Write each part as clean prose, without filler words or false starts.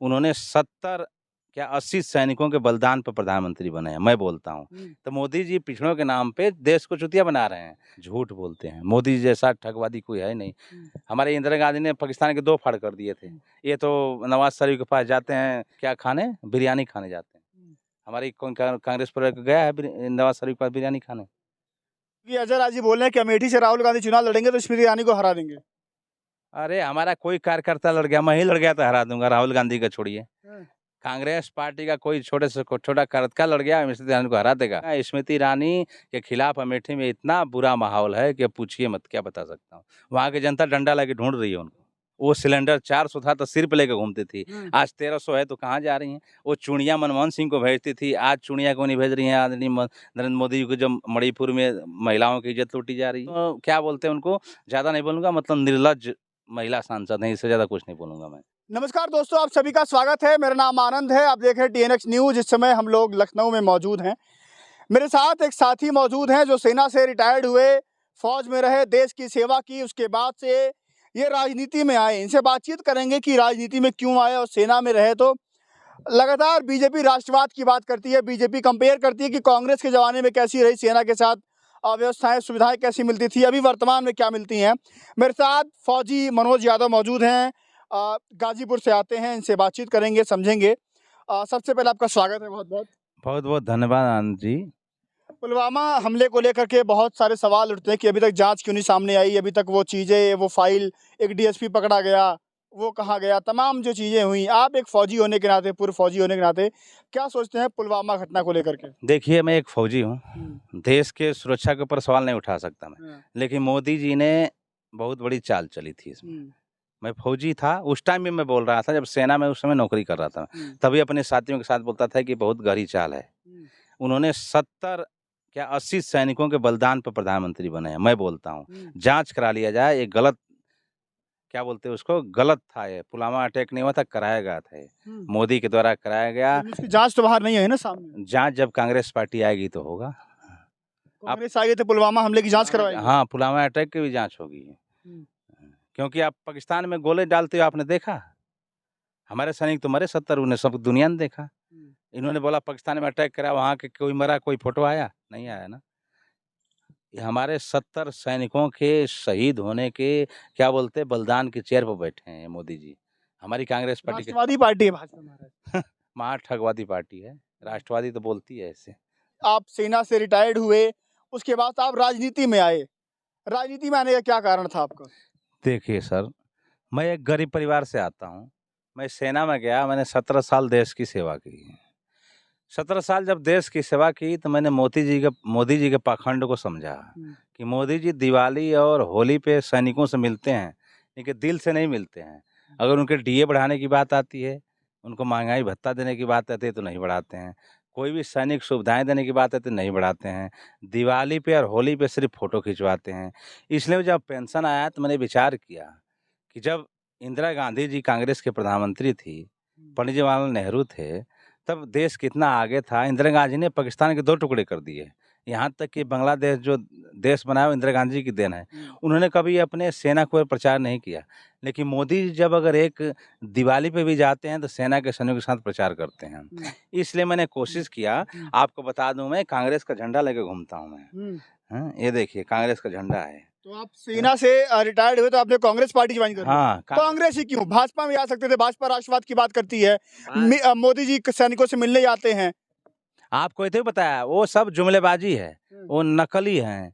उन्होंने 70 क्या 80 सैनिकों के बलिदान पर प्रधानमंत्री बने हैं, मैं बोलता हूँ। तो मोदी जी पिछड़ों के नाम पे देश को चुतिया बना रहे हैं, झूठ बोलते हैं। मोदी जी जैसा ठगवादी कोई है नहीं। हमारे इंदिरा गांधी ने पाकिस्तान के 2 फाड़ कर दिए थे। ये तो नवाज शरीफ के पास जाते हैं क्या खाने, बिरयानी खाने जाते हैं। हमारी कौन कांग्रेस पर गया है नवाज शरीफ के पास बिरयानी खाने? कि अजय राजी बोल रहे हैं कि अमेठी से राहुल गांधी चुनाव लड़ेंगे तो स्मृति ईरानी को हरा देंगे। अरे हमारा कोई कार्यकर्ता लड़ गया, मैं ही लड़ गया तो हरा दूंगा, राहुल गांधी का छोड़िए। कांग्रेस पार्टी का कोई छोटे से छोटा कार्यकर्ता लड़ गया, स्मृति ईरानी को हरा देगा? स्मृति ईरानी के खिलाफ अमेठी में इतना बुरा माहौल है कि पूछिए मत, क्या बता सकता हूँ। वहाँ की जनता डंडा लेके ढूंढ रही है उनको। वो सिलेंडर 400 था तो सिर पे लेके घूमती थी, आज 1300 है तो कहाँ जा रही हैं? वो चूड़ियाँ मनमोहन सिंह को भेजती थी, आज चूड़ियाँ क्यों नहीं भेज रही हैं? आदरणीय नरेंद्र मोदी जी को जब मणिपुर में महिलाओं की इज्जत लूटी जा रही है, तो क्या बोलते हैं उनको, ज़्यादा नहीं बोलूँगा, मतलब निर्लज्ज महिला सांसद है, इससे ज़्यादा कुछ नहीं बोलूँगा मैं। नमस्कार दोस्तों, आप सभी का स्वागत है। मेरा नाम आनंद है। आप देख रहे हैं TNX न्यूज। इस समय हम लोग लखनऊ में मौजूद हैं। मेरे साथ एक साथी मौजूद हैं जो सेना से रिटायर्ड हुए, फौज में रहे, देश की सेवा की, उसके बाद से ये राजनीति में आए। इनसे बातचीत करेंगे कि राजनीति में क्यों आए और सेना में रहे तो लगातार बीजेपी राष्ट्रवाद की बात करती है। बीजेपी कंपेयर करती है कि कांग्रेस के ज़माने में कैसी रही सेना के साथ व्यवस्थाएं, सुविधाएं कैसी मिलती थी, अभी वर्तमान में क्या मिलती हैं। मेरे साथ फौजी मनोज यादव मौजूद हैं, गाजीपुर से आते हैं। इनसे बातचीत करेंगे, समझेंगे। सबसे पहले आपका स्वागत है। बहुत बहुत बहुत बहुत धन्यवाद आनंद जी। पुलवामा हमले को लेकर के बहुत सारे सवाल उठते हैं कि अभी तक जांच क्यों नहीं सामने आई, अभी तक वो चीज़ें, वो फाइल, एक DSP पकड़ा गया, वो कहाँ गया, तमाम जो चीज़ें हुई। आप एक फ़ौजी होने के नाते, पूर्व फ़ौजी होने के नाते क्या सोचते हैं पुलवामा घटना को लेकर के? देखिए, मैं एक फ़ौजी हूँ, देश के सुरक्षा के ऊपर सवाल नहीं उठा सकता मैं, लेकिन मोदी जी ने बहुत बड़ी चाल चली थी इसमें। मैं फ़ौजी था, उस टाइम भी मैं बोल रहा था, जब सेना में उस समय नौकरी कर रहा था, तभी अपने साथियों के साथ बोलता था कि बहुत गहरी चाल है। उन्होंने 70 क्या 80 सैनिकों के बलिदान पर प्रधानमंत्री बने हैं, मैं बोलता हूँ। जाँच करा लिया जाए, ये गलत, क्या बोलते हैं उसको, गलत था ये। पुलवामा अटैक नहीं हुआ था, कराया गया था ये, मोदी के द्वारा कराया गया। उसकी जांच तो बाहर नहीं है ना सामने। जाँच जब कांग्रेस पार्टी आएगी तो होगा। कांग्रेस आगे तो पुलवामा हमले की जांच करवाएगी। हाँ, पुलवामा अटैक की भी जाँच होगी। क्योंकि आप पाकिस्तान में गोले डालते हुए आपने देखा, हमारे सैनिक तो मरे 70, उन्हें सब दुनिया ने देखा। इन्होंने बोला पाकिस्तान में अटैक करा, वहाँ के कोई मरा, कोई फोटो आया? नहीं आया ना। ये हमारे 70 सैनिकों के शहीद होने के, क्या बोलते हैं, बलिदान की चेयर पर बैठे हैं मोदी जी। हमारी कांग्रेस पार्टी के राष्ट्रवादी पार्टी है भाजपा महाराज। महा ठगवादी पार्टी है, राष्ट्रवादी तो बोलती है ऐसे। आप सेना से रिटायर्ड हुए, उसके बाद आप राजनीति में आए। राजनीति में आने का क्या कारण था आपका? देखिए सर, मैं एक गरीब परिवार से आता हूँ। मैं सेना में गया, मैंने 17 साल देश की सेवा की। 17 साल जब देश की सेवा की तो मैंने मोदी जी के पाखंड को समझा कि मोदी जी दिवाली और होली पे सैनिकों से मिलते हैं, लेकिन दिल से नहीं मिलते हैं। अगर उनके DA बढ़ाने की बात आती है, उनको महंगाई भत्ता देने की बात आती है तो नहीं बढ़ाते हैं। कोई भी सैनिक सुविधाएं देने की बात आती है तो नहीं बढ़ाते हैं। दिवाली पे और होली पे सिर्फ फ़ोटो खिंचवाते हैं। इसलिए जब पेंशन आया तो मैंने विचार किया कि जब इंदिरा गांधी जी कांग्रेस के प्रधानमंत्री थी, पंडित जवाहरलाल नेहरू थे, तब देश कितना आगे था। इंदिरा गांधी ने पाकिस्तान के 2 टुकड़े कर दिए, यहाँ तक कि बांग्लादेश जो देश बनाया वो इंदिरा गांधी की देन है। उन्होंने कभी अपने सेना को प्रचार नहीं किया, लेकिन मोदी जी जब अगर एक दिवाली पे भी जाते हैं तो सेना के सैनिकों के साथ प्रचार करते हैं। इसलिए मैंने कोशिश किया। आपको बता दूं, मैं कांग्रेस का झंडा लेके घूमता हूँ मैं। हाँ, ये देखिए कांग्रेस का झंडा है। तो आप सेना से रिटायर्ड हुए तो आपने कांग्रेस पार्टी ज्वाइन कर ली। हाँ, कांग्रेस ही क्यों? भाजपा में आ सकते थे, भाजपा राष्ट्रवाद की बात करती है। मोदी जी सैनिकों से मिलने जाते हैं। आपको ये तो बताया, वो सब जुमलेबाजी है, वो नकली हैं।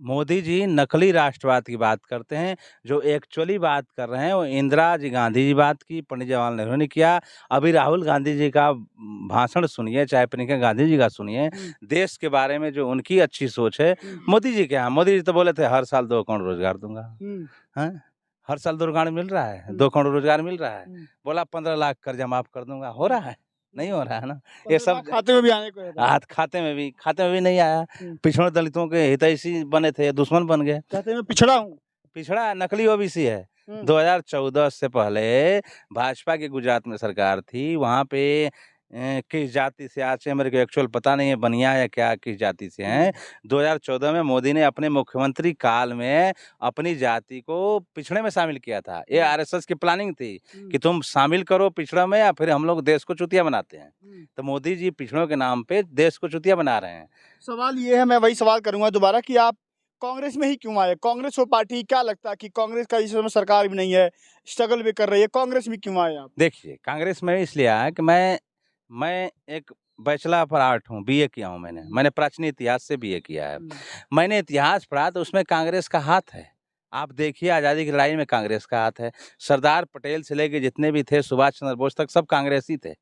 मोदी जी नकली राष्ट्रवाद की बात करते हैं। जो एक्चुअली बात कर रहे हैं वो इंदिरा जी गांधी जी बात की, पंडित जवाहरलाल नेहरू ने किया। अभी राहुल गांधी जी का भाषण सुनिए, चाहे प्रियंका गांधी जी का सुनिए, देश के बारे में जो उनकी अच्छी सोच है। मोदी जी क्या, मोदी जी तो बोले थे हर साल 2 करोड़ रोजगार दूंगा। हाँ, हर साल 2 करोड़ मिल रहा है, 2 करोड़ रोजगार मिल रहा है। बोला 15 लाख कर्जा माफ कर दूंगा, हो रहा है? नहीं हो रहा है ना। ये सब खाते में भी आने को है। खाते में भी नहीं आया। पिछड़े दलितों के हितैषी बने थे, दुश्मन बन गए। कहते मैं पिछड़ा हूँ। पिछड़ा नकली OBC है। 2014 से पहले भाजपा की गुजरात में सरकार थी, वहाँ पे किस जाति से आते हैं, मेरे को एक्चुअल पता नहीं है बनिया या क्या किस जाति से हैं। 2014 में मोदी ने अपने मुख्यमंत्री काल में अपनी जाति को पिछड़े में शामिल किया था। ये आरएसएस की प्लानिंग थी कि तुम शामिल करो पिछड़ा में या फिर हम लोग देश को चूतिया बनाते हैं। तो मोदी जी पिछड़ों के नाम पे देश को चूतिया बना रहे हैं। सवाल ये है, मैं वही सवाल करूंगा दोबारा कि आप कांग्रेस में ही क्यों आए? कांग्रेस वो पार्टी, क्या लगता है कि कांग्रेस का इस समय सरकार भी नहीं है, स्ट्रगल भी कर रही है, कांग्रेस में क्यों आए आप? देखिए, कांग्रेस में इसलिए आया कि मैं एक बैचलर ऑफ आर्ट हूँ, बीए किया हूँ मैंने प्राचीन इतिहास से बीए किया है। मैंने इतिहास पढ़ा तो उसमें कांग्रेस का हाथ है। आप देखिए, आज़ादी की लड़ाई में कांग्रेस का हाथ है। सरदार पटेल से लेके जितने भी थे, सुभाष चंद्र बोस तक, सब कांग्रेसी थे।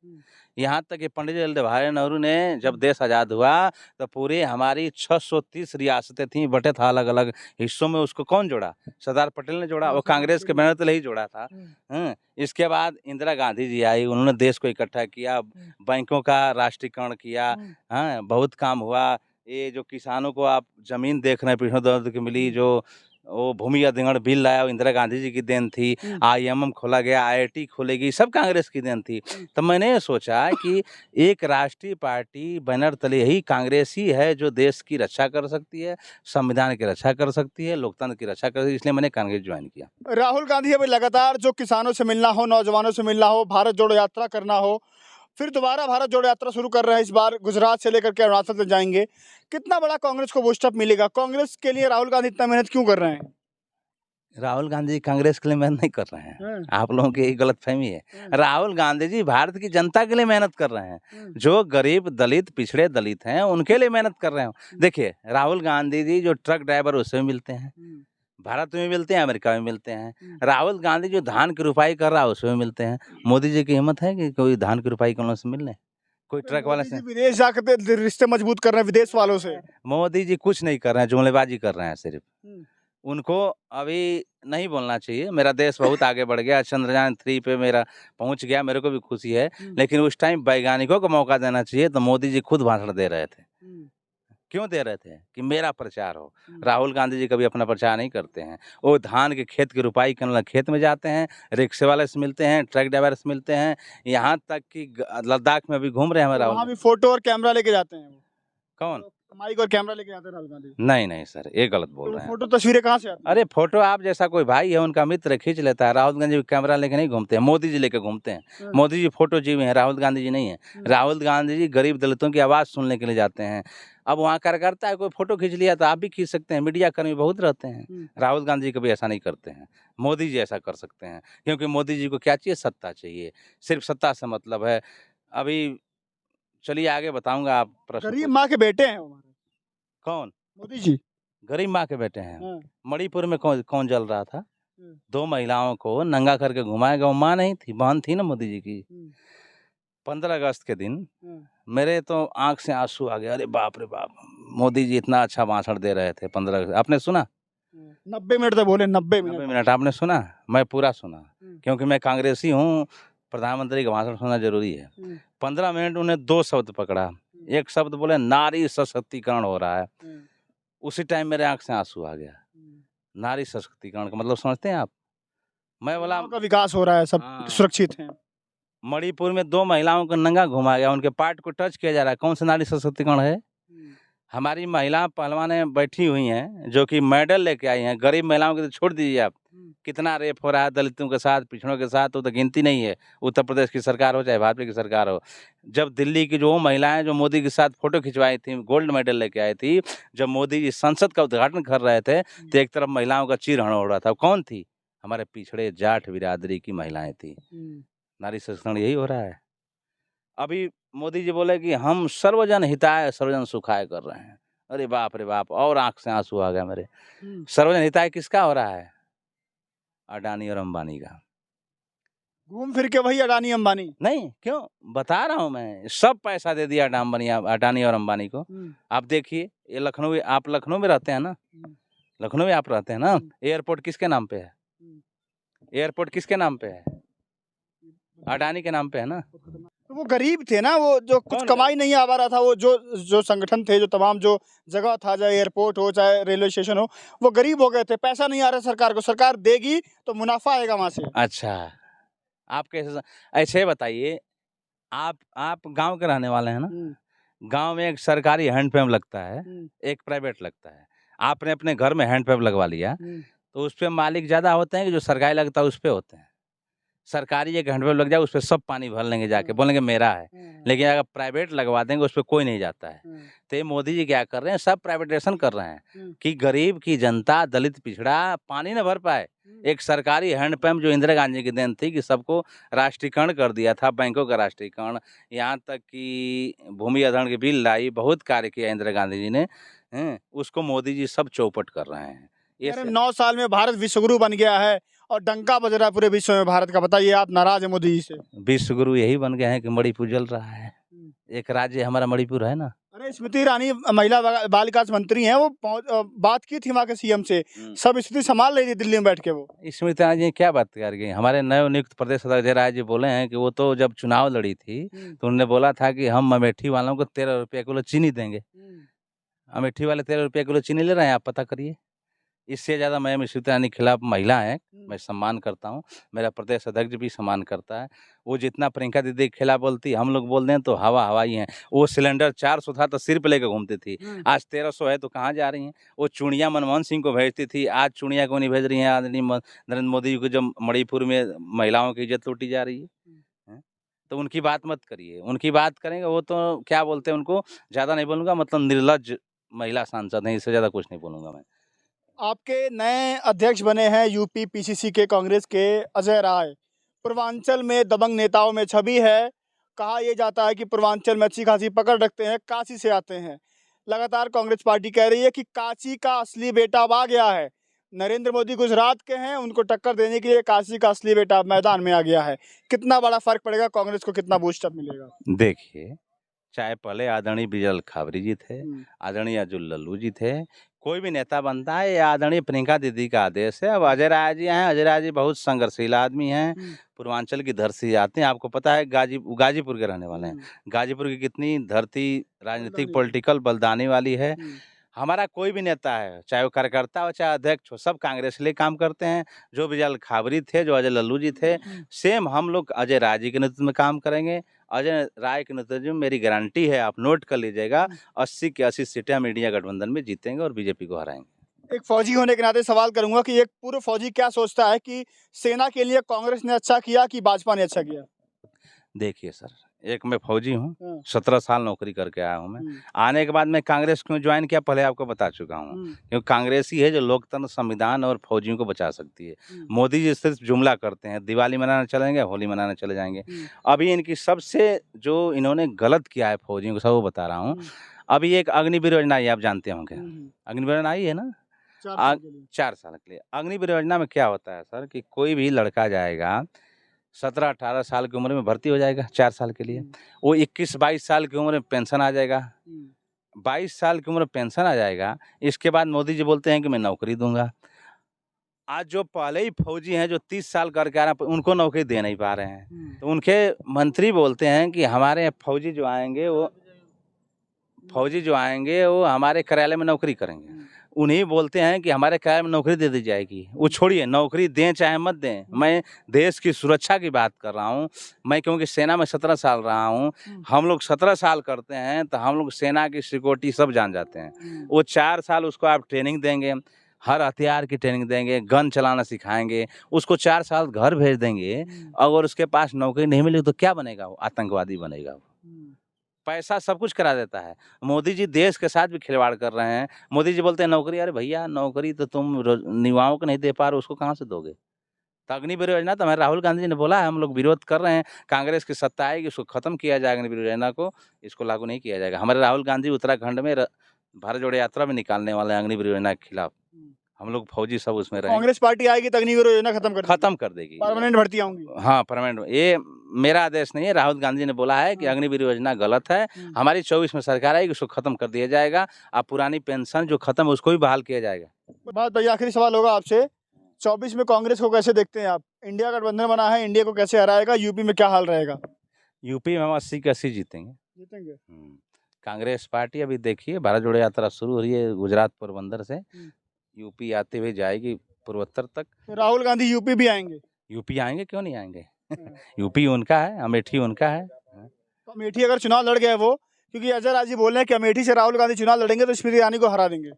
यहाँ तक कि पंडित जवाहरलाल भाई नेहरू ने जब देश आज़ाद हुआ तो पूरे हमारी 630 रियासतें थीं, बटे था अलग अलग हिस्सों में। उसको कौन जोड़ा? सरदार पटेल ने जोड़ा। वो कांग्रेस के बैनर तले ही जोड़ा था। इसके बाद इंदिरा गांधी जी आई, उन्होंने देश को इकट्ठा किया, बैंकों का राष्ट्रीयकरण किया। हाँ, बहुत काम हुआ। ये जो किसानों को आप जमीन देख रहे हैं पीढ़ियों दर की मिली, जो वो भूमि अधिग्रहण बिल लाया, वो इंदिरा गांधी जी की देन थी। आईएमएम खोला गया, आईआईटी खोलेगी, सब कांग्रेस की देन थी। तो मैंने सोचा कि एक राष्ट्रीय पार्टी बैनर तले ही कांग्रेस ही है जो देश की रक्षा कर सकती है, संविधान की रक्षा कर सकती है, लोकतंत्र की रक्षा कर सकती है। इसलिए मैंने कांग्रेस ज्वाइन किया। राहुल गांधी अभी लगातार जो किसानों से मिलना हो, नौजवानों से मिलना हो, भारत जोड़ो यात्रा करना हो, फिर दोबारा भारत जोड़ो यात्रा शुरू कर रहे हैं। इस बार गुजरात से लेकर के अरुणाचल तक जाएंगे। कितना बड़ा कांग्रेस को बूस्टअप मिलेगा? कांग्रेस के लिए राहुल गांधी इतना मेहनत क्यों कर रहे हैं? राहुल गांधी जी कांग्रेस के लिए मेहनत नहीं कर रहे हैं। आप लोगों की यही गलतफहमी है। राहुल गांधी जी भारत की जनता के लिए मेहनत कर रहे हैं। जो गरीब दलित पिछड़े दलित हैं उनके लिए मेहनत कर रहे हैं। देखिए, राहुल गांधी जी जो ट्रक ड्राइवर उससे भी मिलते हैं, भारत में मिलते हैं, अमेरिका में मिलते हैं। राहुल गांधी जो धान की रुपाई कर रहा है उसमें मिलते हैं। मोदी जी की हिम्मत है कि कोई धान की रुपाई करने से मिलने, कोई ट्रक वाले से? विदेश जाकर रिश्ते मजबूत कर रहे हैं विदेश वालों से। मोदी जी कुछ नहीं कर रहे हैं, जुमलेबाजी कर रहे हैं सिर्फ। उनको अभी नहीं बोलना चाहिए। मेरा देश बहुत आगे बढ़ गया, चंद्रयान 3 पे मेरा पहुंच गया, मेरे को भी खुशी है। लेकिन उस टाइम वैज्ञानिकों को मौका देना चाहिए। तो मोदी जी खुद भाषण दे रहे थे। क्यों दे रहे थे? कि मेरा प्रचार हो। राहुल गांधी जी कभी अपना प्रचार नहीं करते हैं। वो धान के खेत की रुपाई करने खेत में जाते हैं, रिक्शे वाले से मिलते हैं, ट्रक ड्राइवर से मिलते हैं, यहाँ तक कि लद्दाख में भी घूम रहे हैं वहाँ भी फोटो और कैमरा लेके जाते हैं। कौन? माइक और कैमरा लेके जाते हैं राहुल गांधी? नहीं सर, ये गलत बोल रहे हैं। फोटो तस्वीरें कहाँ से आती हैं? अरे फोटो आप जैसा कोई भाई है उनका मित्र खींच लेता है। राहुल गांधी कैमरा लेके नहीं घूमते हैं, मोदी जी लेके घूमते हैं। मोदी जी फोटो जीवी हैं, राहुल गांधी जी नहीं है। राहुल गांधी जी गरीब दलितों की आवाज़ सुनने के लिए जाते हैं। अब वहाँ कार्यकर्ता है, कोई फोटो खींच लिया तो आप भी खींच सकते हैं। मीडिया कर्मी बहुत रहते हैं। राहुल गांधी जी कभी ऐसा नहीं करते हैं। मोदी जी ऐसा कर सकते हैं, क्योंकि मोदी जी को क्या चाहिए? सत्ता चाहिए। सिर्फ सत्ता से मतलब है। अभी चलिए आगे बताऊंगा। आप गरीब माँ के बेटे हैं हमारे। कौन? मोदी जी गरीब माँ के बेटे हैं। मणिपुर में कौन जल रहा था? 2 महिलाओं को नंगा करके घुमाया गया। वो माँ नहीं थी, बहन थी ना मोदी जी की। 15 अगस्त के दिन मेरे तो आंख से आंसू आ गए। अरे बाप रे बाप, मोदी जी इतना अच्छा भाषण दे रहे थे 15 अगस्त। आपने सुना? 90 मिनट तक बोले। 90 मिनट आपने सुना? मैं पूरा सुना, क्योंकि मैं कांग्रेसी हूँ। प्रधानमंत्री का भाषण सुनना जरूरी है। 15 मिनट उन्हें 2 शब्द पकड़ा। एक शब्द बोले, नारी सशक्तिकरण हो रहा है। उसी टाइम मेरे आंख से आंसू आ गया। नारी सशक्तिकरण का मतलब समझते हैं आप? मैं बोला का विकास हो रहा है, सब सुरक्षित हैं। मणिपुर में 2 महिलाओं को नंगा घुमाया गया, उनके पार्ट को टच किया जा रहा है। कौन सा नारी सशक्तिकरण है? हमारी महिला पहलवानें बैठी हुई हैं जो कि मेडल लेके आई हैं। गरीब महिलाओं को तो छोड़ दीजिए आप। कितना रेप हो रहा है दलितों के साथ, पिछड़ों के साथ, तो गिनती नहीं है। उत्तर प्रदेश की सरकार हो चाहे भाजपा की सरकार हो। जब दिल्ली की जो महिलाएं जो मोदी के साथ फोटो खिंचवाई थी, गोल्ड मेडल लेके आई थी, जब मोदी जी संसद का उद्घाटन कर रहे थे तो एक तरफ महिलाओं का चीरहरण हो रहा था। कौन थी? हमारे पिछड़े जाट बिरादरी की महिलाएं थी। नारी सशक्तिकरण यही हो रहा है। अभी मोदी जी बोले कि हम सर्वजन हिताय सर्वजन सुखाय कर रहे हैं। अरे बाप रे बाप, और आंख से आंसू आ गया मेरे। सर्वजन हिताय किसका हो रहा है? अडानी और अंबानी का। घूम फिर के वही अडानी अंबानी। नहीं, क्यों बता रहा हूँ मैं, सब पैसा दे दिया अडानी और अंबानी को। आप देखिए, ये लखनऊ, आप लखनऊ में रहते हैं ना? लखनऊ में आप रहते हैं ना? एयरपोर्ट किसके नाम पे है? एयरपोर्ट किसके नाम पे है? अडानी के नाम पे है ना? तो वो गरीब थे ना, वो जो कुछ कमाई नहीं आ रहा था, वो जो संगठन थे, जो तमाम जो जगह था, चाहे एयरपोर्ट हो चाहे रेलवे स्टेशन हो, वो गरीब हो गए थे। पैसा नहीं आ रहा सरकार को, सरकार देगी तो मुनाफा आएगा वहां से। अच्छा, आप कैसे ऐसे बताइए, आप गांव के रहने वाले हैं ना। हम्म, गांव में एक सरकारी हैंडपंप लगता है, हम्म, एक प्राइवेट लगता है। आपने अपने घर में हैंडपंप लगवा लिया, हम्म, तो उस पे मालिक ज़्यादा होते हैं कि जो सरकारी लगता है उस पे होते हैं। सरकारी एक हैंडपंप लग जाए उस पे सब पानी भर लेंगे जाके, बोलेंगे मेरा है। लेकिन अगर प्राइवेट लगवा देंगे उस पे कोई नहीं जाता है। तो ये मोदी जी क्या कर रहे हैं, सब प्राइवेटाइजेशन कर रहे हैं कि गरीब की जनता, दलित पिछड़ा पानी न भर पाए। एक सरकारी हैंडपंप जो इंदिरा गांधी की देन थी कि सबको राष्ट्रीयकरण कर दिया था, बैंकों का राष्ट्रीयकरण, यहाँ तक कि भूमि अधिग्रहण की बिल लाई, बहुत कार्य किया इंदिरा गांधी जी ने। उसको मोदी जी सब चौपट कर रहे हैं। ये अरे 9 साल में भारत विश्वगुरु बन गया है और डंका बज रहा है पूरे विश्व में भारत का। बताइए, आप नाराज है मोदी जी से? विश्व गुरु यही बन गए हैं कि मणिपुर जल रहा है। एक राज्य हमारा मणिपुर है ना। अरे स्मृति ईरानी महिला बाल विकास मंत्री हैं, वो बात की थी वहाँ के सीएम से, सब स्थिति संभाल रही थी दिल्ली में बैठ के। वो स्मृति ईरानी जी क्या बात कर गई। हमारे नवनियुक्त प्रदेश अध्यक्ष अजय राय जी बोले हैं कि वो तो जब चुनाव लड़ी थी तो उन्होंने बोला था कि हम अमेठी वालों को 13 रुपये किलो चीनी देंगे। अमेठी वाले 13 रुपये किलो चीनी ले रहे हैं, आप पता करिए। इससे ज़्यादा मैं स्मृति ईरानी के खिलाफ महिला है, मैं सम्मान करता हूँ, मेरा प्रदेश अध्यक्ष भी सम्मान करता है। वो जितना प्रियंका दीदी के खिलाफ बोलती, हम लोग बोल दें तो हवा हवाई हैं। वो सिलेंडर 400 था तो सिर पे लेकर घूमती थी, आज 1300 है तो कहाँ जा रही हैं। वो चूड़ियाँ मनमोहन सिंह को भेजती थी, आज चूड़ियाँ को नहीं भेज रही हैं। आदरणीय नरेंद्र मोदी जी को जब मणिपुर में महिलाओं की इज्जत लूटी जा रही है। हैं? तो उनकी बात मत करिए, उनकी बात करेंगे वो तो क्या बोलते हैं उनको, ज़्यादा नहीं बोलूँगा, मतलब निर्लज्ज महिला सांसद हैं, इससे ज़्यादा कुछ नहीं बोलूँगा मैं। आपके नए अध्यक्ष बने हैं यूपी पीसीसी के कांग्रेस के अजय राय। पूर्वांचल में दबंग नेताओं में छवि है। कहा यह जाता है कि पूर्वांचल में अच्छी खासी पकड़ रखते हैं, काशी से आते हैं। लगातार कांग्रेस पार्टी कह रही है कि काशी का असली बेटा अब आ गया है। नरेंद्र मोदी गुजरात के हैं, उनको टक्कर देने के लिए काशी का असली बेटा मैदान में आ गया है। कितना बड़ा फर्क पड़ेगा, कांग्रेस को कितना बूस्टअप मिलेगा? देखिए, चाहे पहले आदरणीय बिजल खाबरी जी थे, आदरणीय अजुल लल्लू जी थे, कोई भी नेता बनता है, ये आदरणीय प्रियंका दीदी का आदेश है। अब अजय राय जी हैं, अजय राय जी बहुत संघर्षशील आदमी हैं, पूर्वांचल की धरती से आते हैं। आपको पता है गाजीपुर के रहने वाले हैं। गाजीपुर की कितनी धरती राजनीतिक पॉलिटिकल बलिदानी वाली है। हमारा कोई भी नेता है, चाहे वो कार्यकर्ता हो चाहे अध्यक्ष हो, सब कांग्रेस के लिए काम करते हैं। जो बिजल खाबरी थे, जो अजय लल्लू जी थे, सेम हम लोग अजय राय जी के नेतृत्व में काम करेंगे। अजय राय के नेतृत्व में मेरी गारंटी है, आप नोट कर लीजिएगा, 80 की 80 सीटें हम इंडिया गठबंधन में जीतेंगे और बीजेपी को हराएंगे। एक फौजी होने के नाते सवाल करूंगा कि एक पूर्व फौजी क्या सोचता है कि सेना के लिए कांग्रेस ने अच्छा किया कि भाजपा ने अच्छा किया? देखिए सर, एक मैं फौजी हूँ, 17 साल नौकरी करके आया हूँ मैं। आने के बाद मैं कांग्रेस क्यों ज्वाइन किया पहले आपको बता चुका हूँ, क्योंकि कांग्रेस ही है जो लोकतंत्र, संविधान और फौजियों को बचा सकती है। मोदी जी सिर्फ जुमला करते हैं, दिवाली मनाने चलेंगे, होली मनाने चले जाएंगे। अभी इनकी सबसे जो इन्होंने गलत किया है फौजियों को, सब वो बता रहा हूँ। अभी एक अग्निवीर योजना आई, आप जानते होंगे, अग्निवीर योजना आई है ना, 4 साल के लिए। अग्निवीर योजना में क्या होता है सर कि कोई भी लड़का जाएगा 17-18 साल की उम्र में भर्ती हो जाएगा 4 साल के लिए, वो 21-22 साल की उम्र में पेंशन आ जाएगा, 22 साल की उम्र में पेंशन आ जाएगा। इसके बाद मोदी जी बोलते हैं कि मैं नौकरी दूंगा। आज जो पहले ही फौजी हैं जो 30 साल करके आ रहे हैं, उनको नौकरी दे नहीं पा रहे हैं। तो उनके मंत्री बोलते हैं कि हमारे फौजी जो आएंगे वो हमारे कार्यालय में नौकरी करेंगे। उन्हीं बोलते हैं कि हमारे कार्यालय में नौकरी दे दी जाएगी। वो छोड़िए, नौकरी दें चाहे मत दें, मैं देश की सुरक्षा की बात कर रहा हूँ। मैं क्योंकि सेना में 17 साल रहा हूँ, हम लोग 17 साल करते हैं तो हम लोग सेना की सिक्योरिटी सब जान जाते हैं। वो 4 साल उसको आप ट्रेनिंग देंगे, हर हथियार की ट्रेनिंग देंगे, गन चलाना सिखाएंगे, उसको 4 साल घर भेज देंगे। अगर उसके पास नौकरी नहीं मिलेगी तो क्या बनेगा? वो आतंकवादी बनेगा। पैसा सब कुछ करा देता है। मोदी जी देश के साथ भी खिलवाड़ कर रहे हैं। मोदी जी बोलते हैं नौकरी, अरे भैया नौकरी तो तुम युवाओं को नहीं दे पा रहे, उसको कहाँ से दोगे? तो अग्निवीर योजना तो हमारे राहुल गांधी जी ने बोला है, हम लोग विरोध कर रहे हैं। कांग्रेस की सत्ता आएगी, उसको खत्म किया जाएगा, अग्निवीर योजना को, इसको लागू नहीं किया जाएगा। हमारे राहुल गांधी उत्तराखंड में भारत जोड़ो यात्रा में निकालने वाले हैं अग्निवीर योजना के खिलाफ। हम लोग फौजी सब उसमें रहेंगे। कांग्रेस पार्टी आएगी तो अग्निवीर योजना खत्म कर देगी, परमानेंट भर्तियां होंगी। हाँ, परमानेंट। ये मेरा आदेश नहीं है, राहुल गांधी ने बोला है कि अग्निवीर योजना गलत है। हमारी 24 में सरकार आएगी, उसको खत्म कर दिया जाएगा। अब पुरानी पेंशन जो खत्म है उसको भी बहाल किया जाएगा। बात भाई, आखिरी सवाल होगा आपसे, 24 में कांग्रेस को कैसे देखते हैं आप? इंडिया गठबंधन बना है, इंडिया को कैसे हराएगा? यूपी में क्या हाल रहेगा? यूपी में हम 80 की 80 जीतेंगे। कांग्रेस पार्टी अभी देखिए, भारत जोड़ो यात्रा शुरू हो रही है गुजरात पोरबंदर से, यूपी आते हुए जाएगी पूर्वोत्तर तक। राहुल गांधी यूपी भी आएंगे? यूपी आएंगे, क्यों नहीं आएंगे? यूपी उनका है, अमेठी उनका है। तो अमेठी अगर चुनाव लड़ गए वो, क्योंकि अजय राज जी बोल रहे हैं कि अमेठी से राहुल गांधी चुनाव लड़ेंगे तो स्मृति ईरानी को हरा देंगे।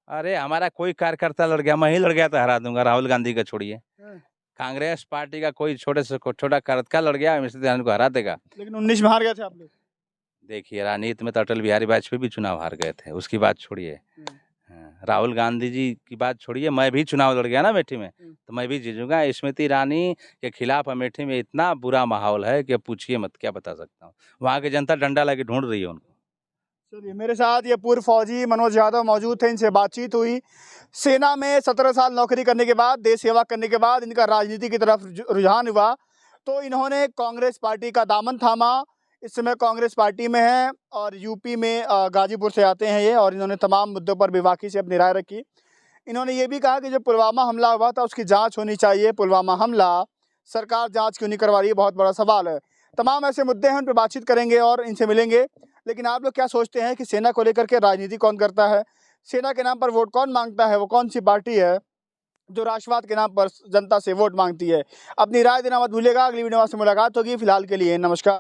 अरे हमारा कोई कार्यकर्ता लड़ गया, मैं ही लड़ गया तो हरा दूंगा, राहुल गांधी का छोड़िए। हाँ। कांग्रेस पार्टी का कोई छोटे से छोटा कार्यकर्ता लड़ गया, स्मृति ईरानी को हरा देगा। लेकिन 19 में हार गए थे आप लोग। देखिए राजनीति में तो अटल बिहारी वाजपेयी भी चुनाव हार गए थे, उसकी बात छोड़िए। हाँ, राहुल गांधी जी की बात छोड़िए, मैं भी चुनाव लड़ गया ना अमेठी में, तो मैं भी जीतूंगा। स्मृति ईरानी के खिलाफ अमेठी में इतना बुरा माहौल है कि पूछिए मत, क्या बता सकता हूँ। वहाँ की जनता डंडा लेके ढूंढ रही है उनको। चलिए, मेरे साथ ये पूर्व फौजी मनोज यादव मौजूद थे, इनसे बातचीत हुई। सेना में 17 साल नौकरी करने के बाद, देश सेवा करने के बाद इनका राजनीति की तरफ रुझान हुआ, तो इन्होंने कांग्रेस पार्टी का दामन थामा। इस समय कांग्रेस पार्टी में है और यूपी में गाजीपुर से आते हैं ये, और इन्होंने तमाम मुद्दों पर बेबाकी से अपनी राय रखी। इन्होंने ये भी कहा कि जो पुलवामा हमला हुआ था उसकी जांच होनी चाहिए। पुलवामा हमला सरकार जांच क्यों नहीं करवा रही है, बहुत बड़ा सवाल है। तमाम ऐसे मुद्दे हैं, उन पर बातचीत करेंगे और इनसे मिलेंगे। लेकिन आप लोग क्या सोचते हैं कि सेना को लेकर के राजनीति कौन करता है, सेना के नाम पर वोट कौन मांगता है, वो कौन सी पार्टी है जो राष्ट्रवाद के नाम पर जनता से वोट मांगती है? अपनी राय देना मत भूलिएगा। अगली वीडियो में आपसे मुलाकात होगी। फिलहाल के लिए नमस्कार।